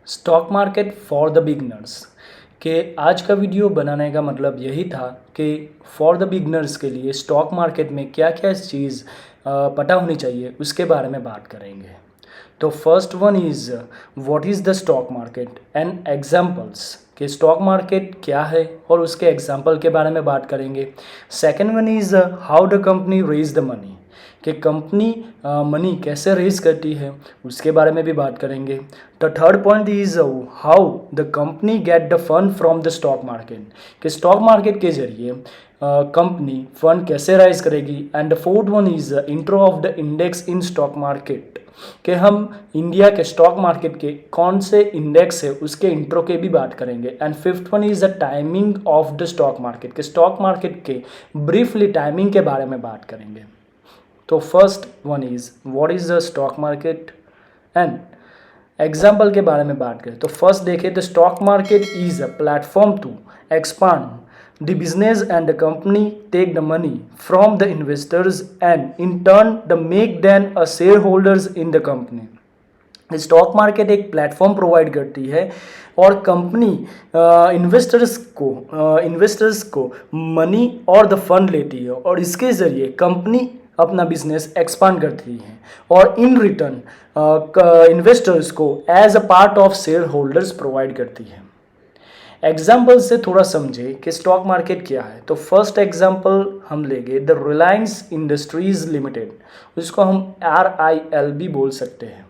Stock market for the beginners के आज का वीडियो बनाने का मतलब यही था कि फॉर द बिगनर्स के लिए स्टॉक मार्केट में क्या क्या चीज़ पता होनी चाहिए उसके बारे में बात करेंगे। तो first one is what is the stock market and examples कि स्टॉक मार्केट क्या है और उसके एग्जांपल के बारे में बात करेंगे। Second one is how the company raise the money कि कंपनी मनी कैसे रेज करती है उसके बारे में भी बात करेंगे। The third point is how the company get the fund from the stock market कि स्टॉक मार्केट के जरिए कंपनी फंड कैसे राइज करेगी। And the fourth one is intro of the index in stock market कि हम India के stock market के कौन से इंडेक्स है उसके इंट्रो के भी बात करेंगे। And fifth one is the timing of the stock market के स्टॉक मार्केट के ब्रीफली टाइमिंग के बारे में बात करेंगे। तो first one is what is the stock market and example के बारे में बात करें तो फर्स्ट देखें the stock market is a platform to expand the business and the company take the money from the investors and in turn the make then a share holders in the company. Stock market एक platform provide करती है और company investors को money और the fund लेती है और इसके ज़रिए कंपनी अपना बिजनेस एक्सपांड करती है और इन रिटर्न इन्वेस्टर्स को as a part of shareholders provide करती है। एग्जाम्पल से थोड़ा समझे कि स्टॉक मार्केट क्या है। तो फर्स्ट एग्जाम्पल हम लेंगे द रिलायंस इंडस्ट्रीज लिमिटेड, उसको हम RIL भी बोल सकते हैं।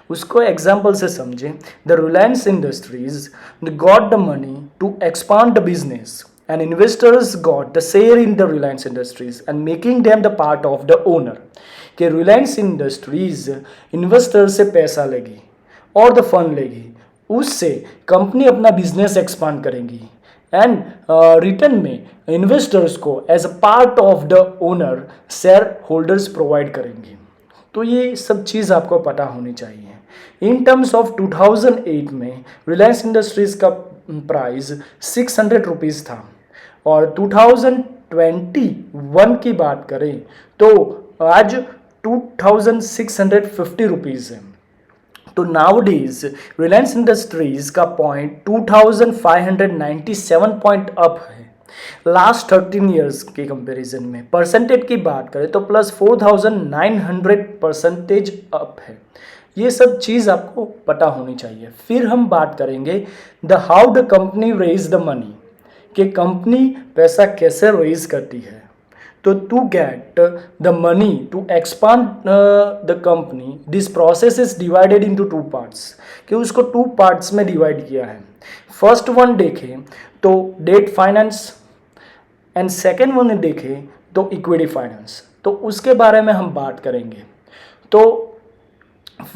उसको एग्जाम्पल से समझें the Reliance Industries got the money to expand the business and investors got the share in the Reliance Industries and making them the part of the owner कि Reliance Industries इन्वेस्टर से पैसा लेगी और द फंड लेगी, उससे company अपना business expand करेगी and return में इन्वेस्टर्स को as a part of the owner shareholders provide करेंगी। तो ये सब चीज़ आपको पता होनी चाहिए। इन टर्म्स ऑफ 2008 में रिलायंस इंडस्ट्रीज़ का प्राइस 600 रुपीज़ था और 2021 की बात करें तो आज 2650 रुपीज़ है। तो नाउडेज रिलायंस इंडस्ट्रीज का पॉइंट 2597 पॉइंट अप है लास्ट 13 ईयर्स के कंपैरिजन में। परसेंटेज की बात करें तो प्लस 4900% अप है। ये सब चीज़ आपको पता होनी चाहिए। फिर हम बात करेंगे the how the company raise the money कि कंपनी पैसा कैसे रेज करती है। तो to get the money to expand the company this process is divided into two parts कि उसको टू पार्ट्स में डिवाइड किया है। फर्स्ट वन देखें तो debt finance and second one देखें तो इक्विटी फाइनेंस। तो उसके बारे में हम बात करेंगे। तो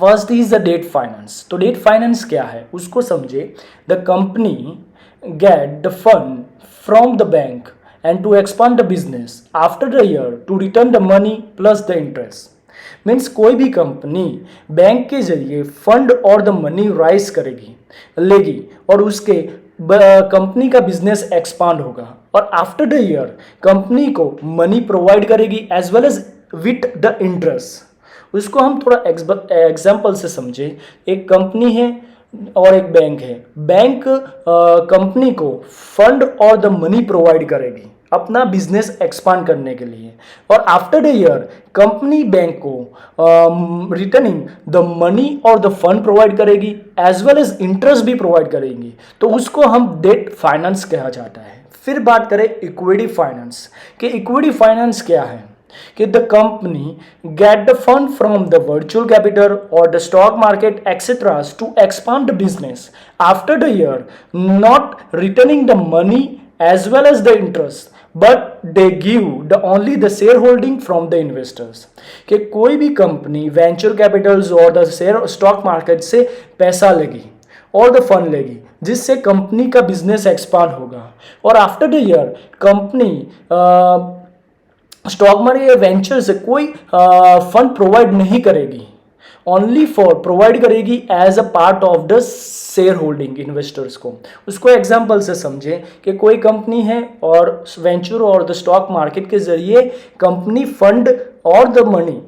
first is the debt finance. तो डेट फाइनेंस क्या है उसको समझे। The company get the fund from the bank and to expand the business after the year to return the money plus the interest means कोई भी company bank के जरिए fund और द मनी राइज लेगी और उसके कंपनी का business expand होगा और आफ्टर द ईयर कंपनी को मनी प्रोवाइड करेगी as well as with the interest. उसको हम थोड़ा एग्जाम्पल से समझे। एक कंपनी है और एक बैंक है। बैंक कंपनी को फंड और द मनी प्रोवाइड करेगी अपना बिजनेस एक्सपांड करने के लिए और after the year company bank को रिटर्निंग द मनी और द फंड प्रोवाइड करेगी एज वेल एज इंटरेस्ट भी प्रोवाइड करेंगी। तो उसको हम डेट फाइनेंस कहा जाता है। फिर बात करें इक्विटी फाइनेंस कि इक्विटी फाइनेंस क्या है कि the company get the fund from the virtual capital और the stock market etcetera to expand the business after the year not returning the money as well as the interest but they give the only the share holding from the investors कि कोई भी company venture capitals और the share stock market से पैसा लेगी और the fund लेगी जिससे कंपनी का बिजनेस एक्सपांड होगा और after the year company stock market venture से कोई फंड प्रोवाइड नहीं करेगी, ओनली फॉर प्रोवाइड करेगी as a part of the share holding investors को। उसको एग्जांपल से समझें कि कोई कंपनी है और वेंचर और द स्टॉक मार्केट के जरिए कंपनी फंड और द मनी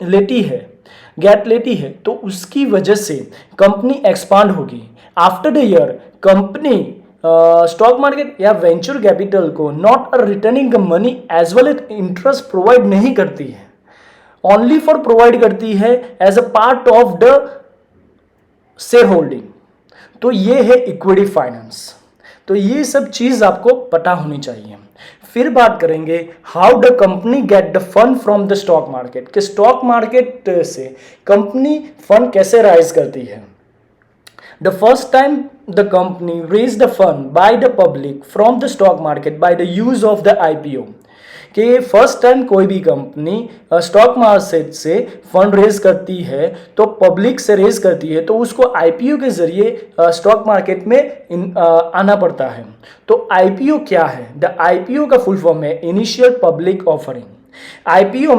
लेती है गैप लेती है तो उसकी वजह से कंपनी एक्सपांड होगी। After the year company stock market या वेंचर कैपिटल को not a returning money as well as interest provide नहीं करती है, ओनली फॉर प्रोवाइड करती है as a part of the share holding. तो ये है इक्विटी फाइनेंस। तो ये सब चीज आपको पता होनी चाहिए। फिर बात करेंगे how the company get the fund from the stock market, कि स्टॉक मार्केट से कंपनी फंड कैसे राइज करती है। The first time the company raise the fund by the public from the stock market by the use of the IPO, कि first time कोई भी company stock market से fund raise करती है तो पब्लिक से रेज करती है तो उसको आईपीओ के जरिए स्टॉक मार्केट में आना पड़ता है। तो आईपीओ क्या है? द आईपीओ का फुल फॉर्म है इनिशियल पब्लिक ऑफरिंग। आईपीओ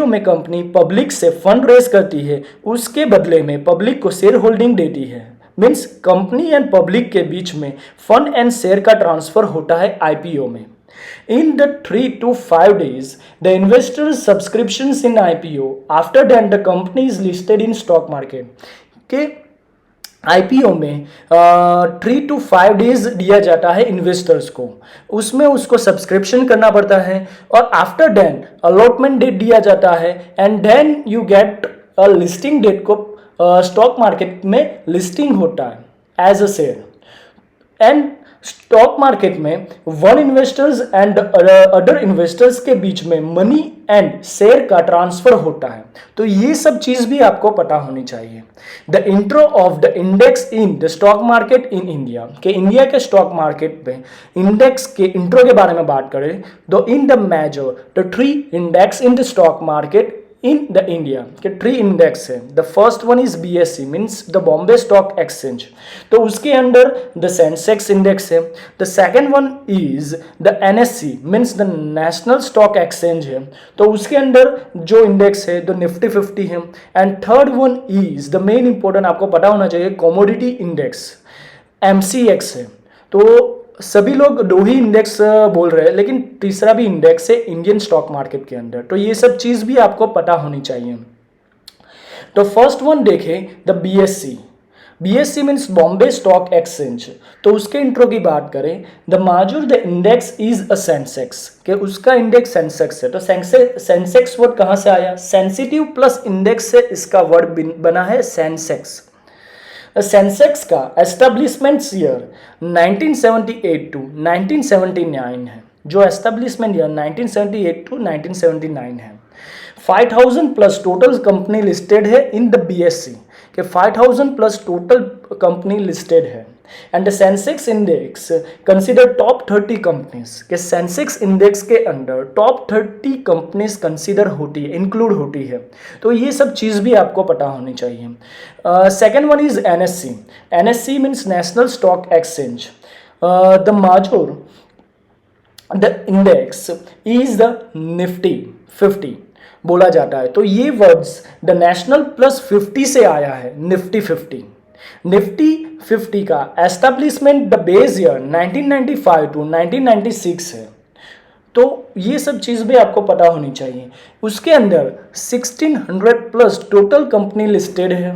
में कंपनी पब्लिक से फंड रेज करती है, उसके बदले में पब्लिक को शेयर होल्डिंग देती है। मीन्स कंपनी एंड पब्लिक के बीच में फंड एंड शेयर का ट्रांसफर होता है आईपीओ में। In the 3 to 5 days, the investors' subscriptions in IPO. After that, the company is listed in stock market. के IPO में 3 to 5 डेज दिया जाता है इन्वेस्टर्स को, उसमें उसको सब्सक्रिप्शन करना पड़ता है और आफ्टर देन अलॉटमेंट डेट दिया जाता है and then you get a listing date को स्टॉक मार्केट में लिस्टिंग होता है as a share. And stock market में one investors and other investors के बीच में मनी एंड शेयर का ट्रांसफर होता है। तो ये सब चीज भी आपको पता होनी चाहिए। The intro of the index in the stock market in India, के इंडिया के स्टॉक मार्केट में इंडेक्स के इंट्रो के बारे में बात करें तो in the measure the 3 index in the stock market in the India के 3 इंडेक्स है। The first one is BSE means the Bombay stock exchange, तो उसके अंडर द सेंसेक्स इंडेक्स है। The second one is the NSC means the national stock exchange है, तो उसके under जो index है द निफ्टी 50 है। And third one is the main important, आपको पता होना चाहिए, कमोडिटी इंडेक्स एमसीएक्स है। तो सभी लोग 2 ही इंडेक्स बोल रहे हैं लेकिन तीसरा भी इंडेक्स है इंडियन स्टॉक मार्केट के अंदर। तो ये सब चीज भी आपको पता होनी चाहिए। तो फर्स्ट वन देखें the BSC. BSC means Bombay stock exchange, तो उसके इंट्रो की बात करें the major the index is a Sensex, कि उसका इंडेक्स सेंसेक्स है। तो सेंसेक्स वर्ड कहां से आया? सेंसिटिव प्लस इंडेक्स से इसका वर्ड बना है सेंसेक्स। सेंसेक्स का एस्टेब्लिशमेंट ईयर 1978 टू 1979 है, जो एस्टेब्लिशमेंट ईयर 1978 टू 1979 है। 5000 प्लस टोटल कंपनी लिस्टेड है इन द बीएससी, के 5000 प्लस टोटल कंपनी लिस्टेड है। And the Sensex index consider top 30 companies, के सेंसेक्स इंडेक्स के अंडर टॉप 30 कंपनीज कंसिडर होती है, इंक्लूड होती है। तो ये सब चीज़ भी आपको पता होनी चाहिए। Second one is NSC. NSC means national stock exchange. The major the index is the Nifty 50 बोला जाता है। तो ये वर्ड्स द नेशनल प्लस 50 से आया है, निफ्टी 50। निफ्टी 50 का establishment the base year 1995 to 1996 है। तो ये सब चीज़ भी आपको पता होनी चाहिए। उसके अंदर 1600 प्लस टोटल कंपनी लिस्टेड है।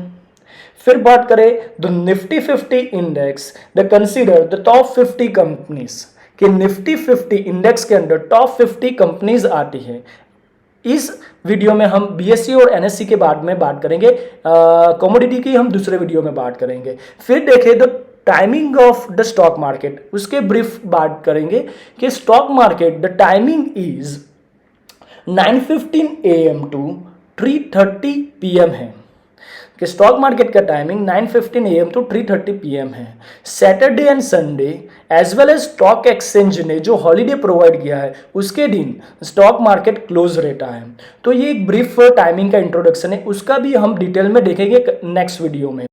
फिर बात करें the Nifty 50 index the consider the top 50 companies, कि निफ्टी 50 इंडेक्स के अंदर टॉप 50 कंपनीज आती है। इस वीडियो में हम बीएससी और एनएससी के बाद में बात करेंगे, कमोडिटी की हम दूसरे वीडियो में बात करेंगे। फिर देखें the timing of the stock market, उसके ब्रीफ बात करेंगे कि stock market the timing is 9:15 AM to 3:30 PM है, कि स्टॉक मार्केट का टाइमिंग 9:15 AM टू 3:30 PM है। Saturday and Sunday as well as stock exchange ने जो हॉलीडे प्रोवाइड किया है उसके दिन स्टॉक मार्केट क्लोज रहता है। तो ये एक ब्रीफ टाइमिंग का इंट्रोडक्शन है, उसका भी हम डिटेल में देखेंगे नेक्स्ट वीडियो में।